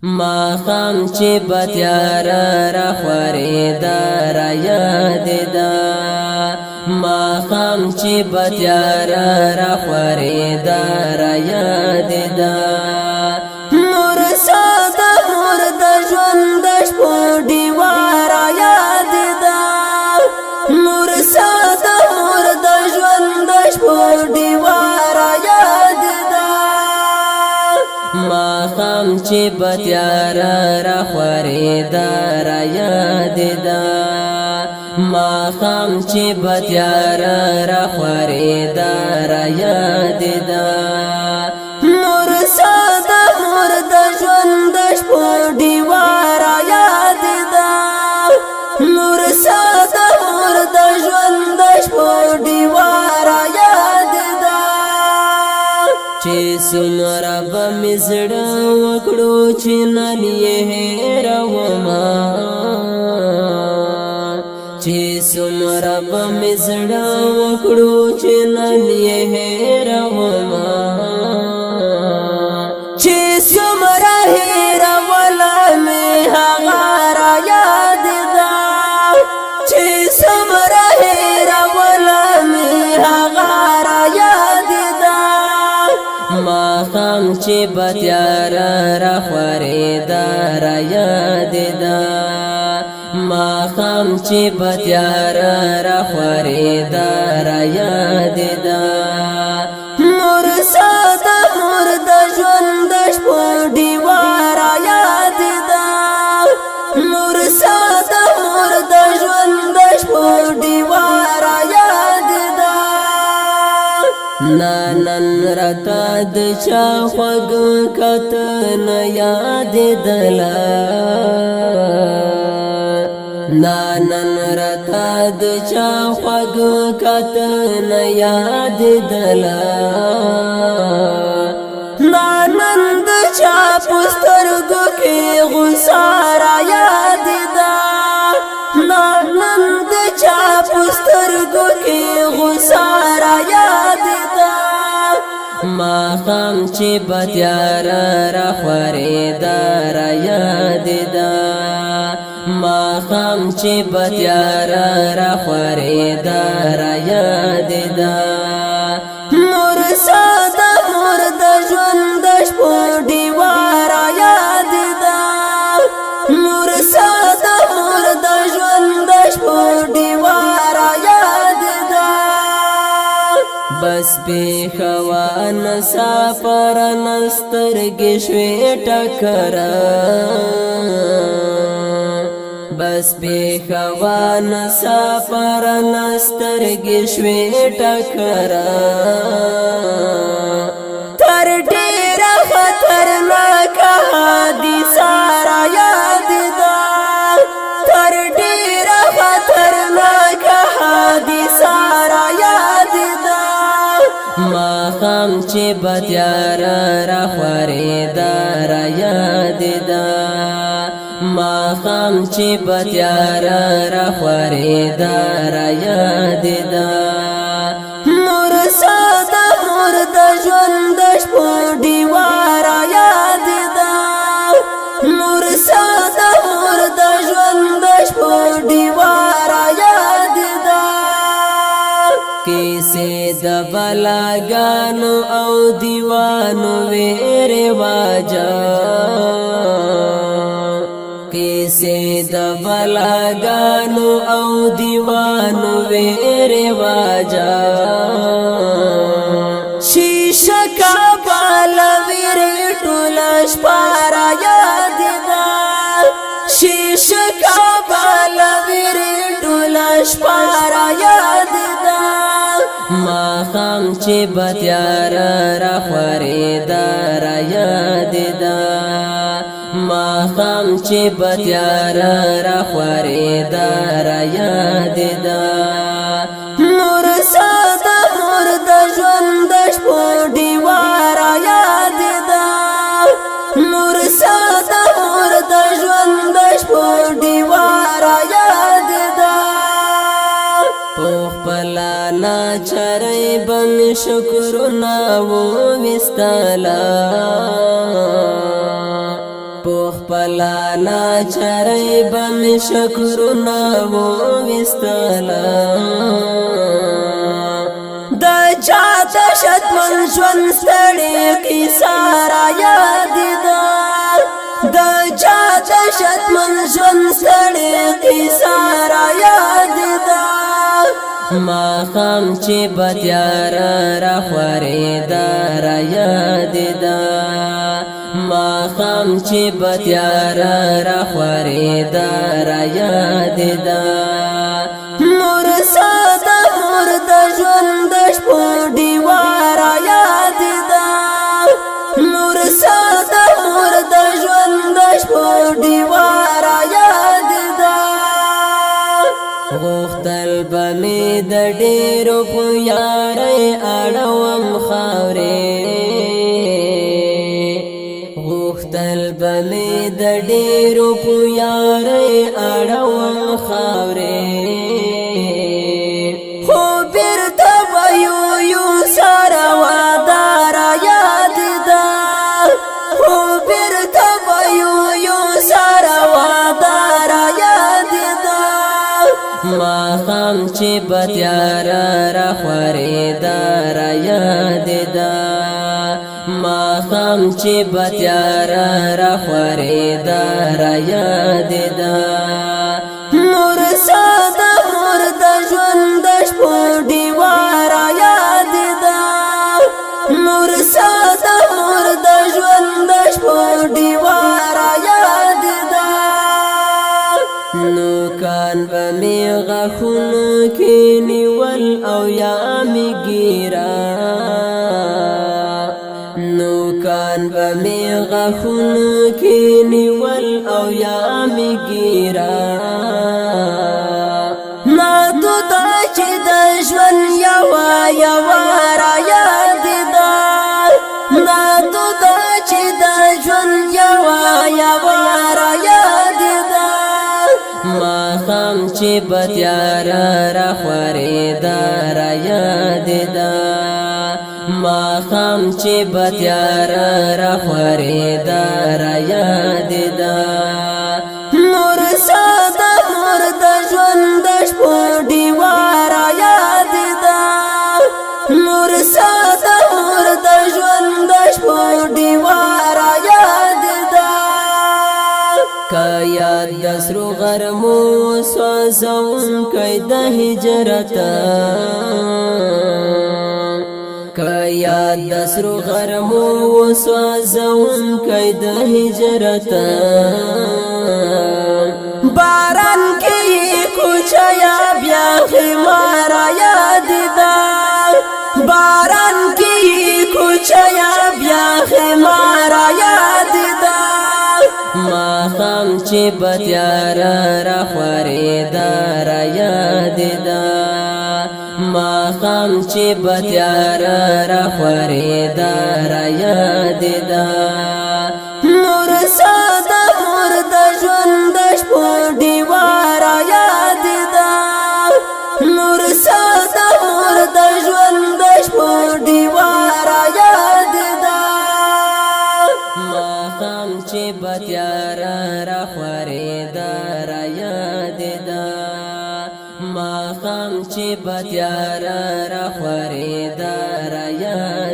ما خام چې بتیار را خورېدا را یاد ده ما خام چې بتیار را خورېدا را یاد ده نور ساده نور د ژوند د شپو ډیوه را یاد ده نور ساده نور د ژوند د شپو ډیوه را یاد ده ما خام چې بتیار را خورېدا را یاد ده ما خام چې بتیار را خورېدا را یاد ده نور ساده نور د ژوند د شپو ډیوه را یاد ده نور ساده نور د ژوند د شپو ډیوه را یاد ده چې څومره به مې زړه وکړو چې نن یې هېرومه چې څومره به مې زړه وکړو چې نن یې هېرومه چې څومره هېروله مې هغه را یاد ده چې څومره هېروله مې هغه را یاد ده ما خام چې بتیار را خورېدا را یاد ده ما خام چې بتیار را خورېدا را یاد ده نور ساده نور د ژوند د شپو ډیوه را یاد ده نور ساده نور د ژوند د شپو ډیوه را یاد ده نن راته د چا خوږ کتنه یادېدله نن راته د چا خوږ کتنه یادېدله نن د چا په سترګو کې غوسه را یادېده نن د چا په سترګو کې غوسه را یادېده ما خام چې بتیار را خورېدا را یادېده ما خام چې بتیار را خورېدا را یادېده نور ساده نور د ژوند د شپو ډیوه را یادېده نور ساده نور د ژوند د شپو ډیوه را یادېده بس پېښه نسافر نسترګې شوې ټکره بس پېښه نسافر نسترګې شوې ټکره تر ډېره خطرناکه حادثه را یاد ده تر ډېره خطرناکه حادثه را یاد ده ما خام چې بتیار را خورېدا را یاد ده ما خام چې بتیار را خورېدا را یاد ده نور ساده نور د ژوند د شپو ډیوه را یاد ده نور ساده نور د ژوند د شپو ډیوه را یاد ده کیسې د بلاګانو او دیوانو وې رواجه کیسې د بلاګانو او دیوانو وې رواجه شیشه کابل ویرې ټوله شپه را یاد ده شیشه کابل ویرې ټوله شپه را یاد ده ما خام چې بتیار را خورېدا را یاد ده ما خام چې بتیار را خورېدا را یاد ده نور ساده نور د ژوند د شپو ډیوه را یاد ده نور ساده نور د ژوند د شپو ډیوه را یاد ده په خپله ناچرۍ به مې شکرونه وویستله پوخ پلانا چرای بم شکرنا وستلا دا چاته شتمن ژوند ستړي قصه را یاد ده دا چاته شتمن ژوند ستړي قصه را یاد ده ماښام چې بتیار را خورېده را یاد ده ماښام چې بتیار را خورېده را یاد ده مور ساده مور د ژوند د شپو ډیوه را یاد ده مور ساده مور د ژوند د شپو ډیوه را یاد ده غوښتل به مې د ډېرو په یارۍ اړوم خاورې غوښتل به مې د ډېرو په یارۍ اړوم خاورې خو بیرته به یو سره وعده را یاد ده خو بیرته به یو سره وعده را یاد ده ماښام چې بتیار را خورېده را یاد ده ماښام چې بتیار را خورېده را یاد ده مور ساده مور د ژوند د شپو ډیوه را یاد ده مور ساده مور د ژوند د شپو ډیوه را یاد ده نوکان به مې غاښونو کې نیول او یا مې ګیره نوکان به مې غاښونو کې نیول او یا مې ګیره نادو دا چې د ژوند یوه را یاد ده نادو دا چې د ژوند یوه را یاد ده ماښام چې بتیار را خورېده را یاد ده ماښام چې بتیار را خورېده را یاد ده مور ساده مور د ژوند د شپو ډیوه را یاد ده مور ساده مور د ژوند د شپو ډیوه را یاد ده که یاد د سرو غرمو سوځونکی د هجرت که یاد د سرو غرمو سوځونکی د هجرت باران کې کوچیا بیا خمار یاد ده باران کې کوچیا بیا خمار یاد ده ماښام چې بتیار را خورېده را یاد ده ماښام چې بتیار را خورېده را یاد ده مور ساده مور د ژوند د شپو ډیوه را یاد ده مور ساده مور د ژوند د شپو ډیوه را یاد ده ماښام چې بتیار را خورېده را یاد ده ماښام چې بتیار را خورېده را یاد